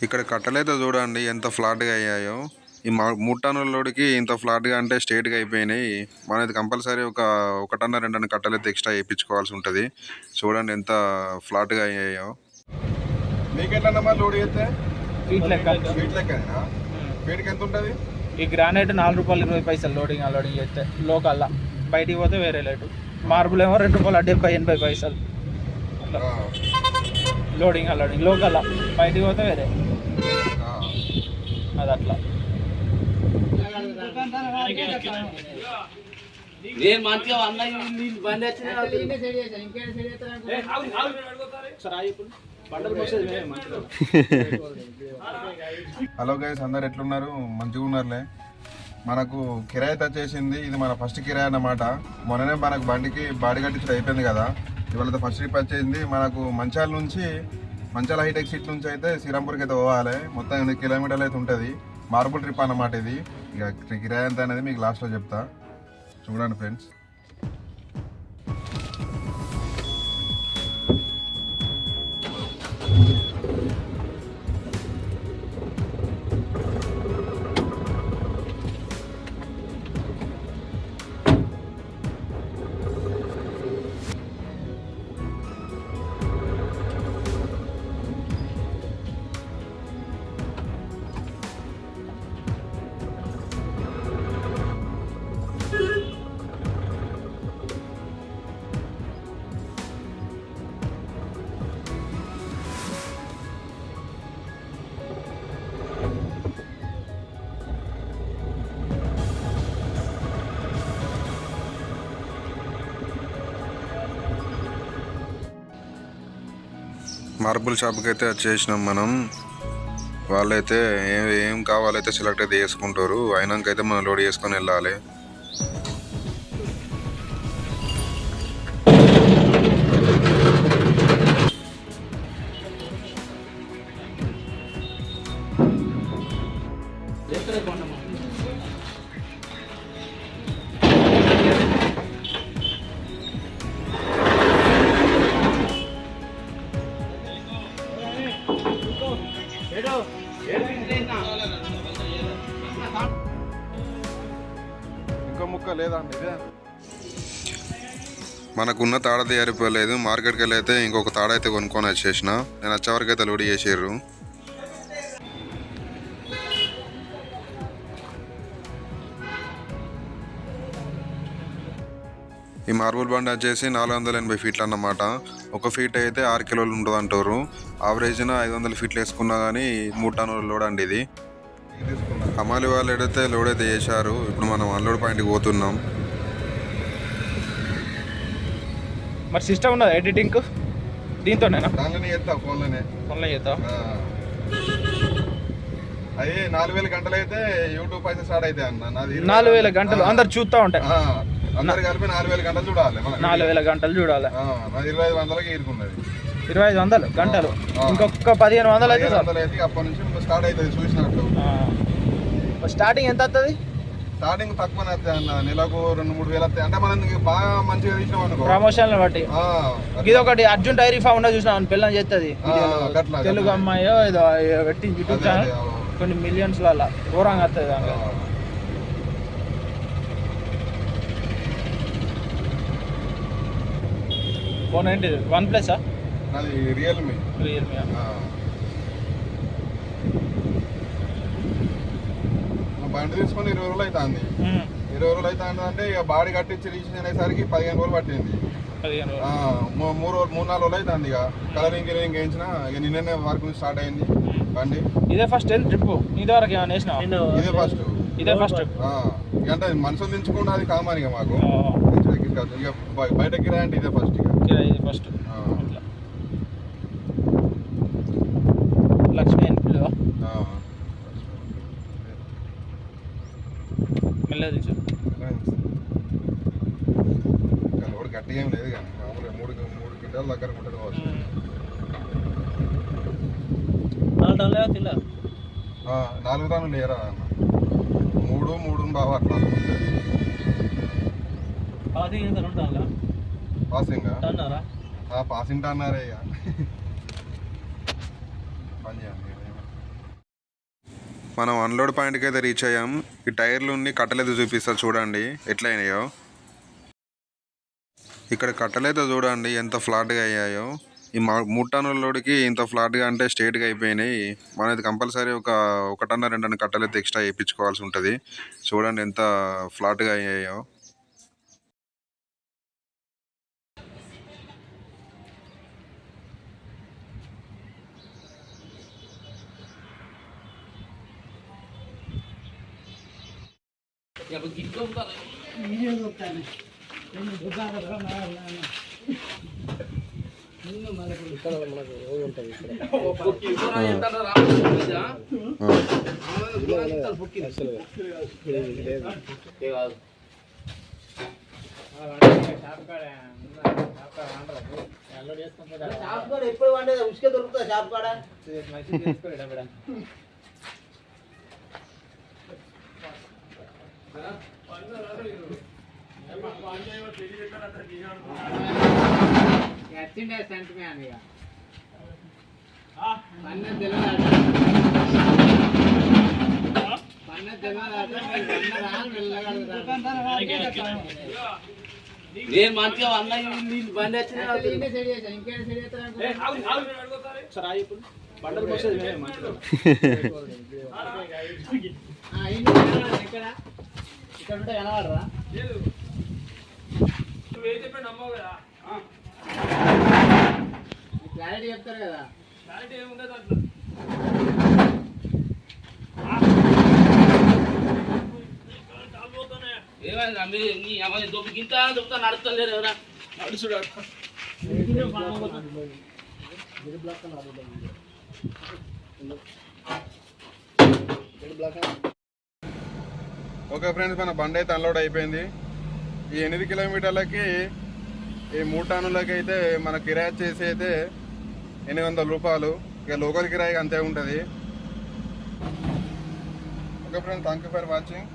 ఇక్కడ కట్టలైతే చూడండి ఎంత ఫ్లాట్గా అయ్యాయో. ఈ 3 టన్నుల లోడ్కి ఇంత ఫ్లాట్గా అంటే స్ట్రేట్గా అయిపోయినాయి. మనది కంపల్సరీ ఒక టన్ను 2 టన్ను కట్టలైతే ఎక్స్ట్రా వేయించుకోవాల్సి ఉంటుంది. చూడండి ఎంత ఫ్లాట్గా అయ్యాయో. మీకు ఎట్లా లోడ్ చేస్తే ఫీట్ లెక్క ఫీట్కి ఎంత ఉంటుంది? ఈ గ్రానైట్ ₹4.20 లోడింగ్ అన్లోడింగ్ చేస్తే లోకల్లా, బయటికి పోతే వేరే రేటు. మార్బుల్ ఏమో ₹2.70-80 అట్లా లోడింగ్ అన్లోడింగ్ లోకల్లా, బయటికి పోతే వేరే. అది అట్లా హలో గైస్, అందరు ఎట్లున్నారు? మంచిగా ఉన్నారులే. మనకు కిరాయి వచ్చేసింది. ఇది మన ఫస్ట్ కిరాయి అన్నమాట. మొన్ననే మనకు బండికి బాడీ కట్టించడం అయిపోయింది కదా. ఇవాళ ఫస్ట్ ట్రిప్ వచ్చేసింది. మనకు మంచాల హైటెక్ సిటీ నుంచి అయితే శ్రీరాంపూర్కి అయితే పోవాలి. మొత్తం 8 కిలోమీటర్లు అయితే ఉంటుంది. మార్బుల్ ట్రిప్ అన్నమాట ఇది. ఇక కిరాయి ఎంత అనేది మీకు లాస్ట్లో చెప్తా. చూడండి ఫ్రెండ్స్. మార్బుల్ షాప్కి అయితే వచ్చేసినాం మనం. వాళ్ళైతే ఏం కావాలైతే సెలెక్ట్ అయితే చేసుకుంటారు. అయినాకైతే మనం లోడ్ చేసుకొని వెళ్ళాలి. ఇంకో ముక్క లేదండి. మనకున్న తాడ తయారైపోలేదు. మార్కెట్కి వెళ్ళి అయితే ఇంకొక తాడ అయితే కొనుక్కొని వచ్చేసిన. నేను వచ్చేవరకు అయితే లోడ్ చేసారు. ఈ మార్బుల్ బండి వచ్చేసి 480 ఫీట్లు అన్నమాట. ఒక ఫీట్ అయితే 6 కిలోలు ఉంటుంది అంటారు. యావరేజ్న 500 ఫీట్లు వేసుకున్నా కానీ 3 టన్నుల లోడ్ అండి ఇది. హమాలి వాళ్ళు ఏదైతే లోడ్ అయితే చేశారు. ఇప్పుడు మనం అన్లోడ్ పాయింట్కి పోతున్నాం. మరి సిస్టమ్ ఉన్నది ఎడిటింగ్ దీంతోనేనా? ఫోన్లో చేద్దాం. అది 4000 గంటలు అయితే యూట్యూబ్ అయితే స్టార్ట్ అయితే అన్న. 4000 గంటలు అందరు చూస్తూ ఉంటాయి. అందరు కలిపి 4000 గంటలు చూడాలి. 4000 గంటలు చూడాలి. 2500కి ఇరుకున్నది. 2500 గంటలు. ఇంకొక 1500 అయితే అప్పటి నుంచి స్టార్ట్ అవుతుంది. చూసినట్టు స్టార్టింగ్ ఎంత వస్తుంది? స్టార్టింగ్ తక్కువ అన్న. నెలకు 2-3 వేలు వస్తాయి. అంటే మనం బాగా మంచిగా తీసినాం అనుకో, ప్రమోషన్లు బట్టి. ఇది ఒకటి అర్జున్ డైరీ ఫామ్ ఉన్నది చూసినా, పిల్లలు చేస్తుంది. తెలుగు అమ్మాయో ఏదో పెట్టి యూట్యూబ్ ఛానల్ కొన్ని మిలియన్స్ వల్ల ఘోరంగా వస్తుంది. ఫోన్ ఏంటి? OnePlus? అది రియల్మీ. బండి తీసుకొని 20 రోజులు అవుతుంది. 20 రోజులు అవుతుంది అంటే ఇక బాడీ కట్టించి రీచింగ్ అనేసరికి 15 రోజులు పట్టింది. 3-4 రోజులు అవుతుంది. ఇక కలరింగ్ వేయించిన ఇక నిన్ననే వర్క్ స్టార్ట్ అయింది బండి. ఇదే ఫస్ట్ ట్రిప్? ఇది వరకు ఏమైనా వేసినా? ఇదే ఫస్ట్. అంటే మనుషులు దించుకుంటే అది కామన్ ఇక మాకు. ఇక బయట కిరాయి అంటే ఇదే ఫస్ట్. ఇది ఫస్ట్. లక్ష్మీ ఎన్పిల్ మెల్లగా తీసు. లోడ్ గట్టిగా ఏం లేదు కానీ మామూలుగా 3 క్వింటాల దగ్గర ఉంటుంది కావచ్చు. 4 టన్నులు 4 టన్నులు లేరా అన్న? 3 బాగా అట్లా. పాసింగ్ పాసింగ్ టన్నారే. ఇక పని చేయండి. మనం అన్లోడ్ పాయింట్కి అయితే రీచ్ అయ్యాం. ఈ టైర్లు కట్టలేదు చూపిస్తా చూడండి ఎట్లా అయినాయో. ఇక్కడ కట్టలేదు చూడండి ఎంత ఫ్లాట్గా అయ్యాయో. ఈ 3 టన్నుల లోడ్కి ఇంత ఫ్లాట్గా అంటే స్ట్రేట్గా అయిపోయినాయి. మనది కంపల్సరీ ఒక 1 టన్ను 2 టన్ను కట్టలేదు ఎక్స్ట్రా వేయించుకోవాల్సి ఉంటుంది. చూడండి ఎంత ఫ్లాట్గా అయ్యాయో. ఎప్పుడు వండేది ఉసుకే దొరుకుతుంది షాప్ కాడ. నేను మంచిగా నీళ్ళు బండి ఇక్కడ ఉంటే కనబడరా క్లారిటీ చెప్తారు కదా. ఏమైంది దొబ్బికింత దొబ్బుతా నడుస్తలేరు ఎవరా నడుచుడు. ఓకే ఫ్రెండ్స్, మన బండి అయితే అన్లోడ్ అయిపోయింది. ఈ 8 కిలోమీటర్లకి ఈ 3 టన్నులకి అయితే మన కిరాయి వచ్చేసి అయితే 800 రూపాయలు. ఇక లోకల్ కిరాయి అంతే ఉంటుంది. Okay friends, thank you for watching.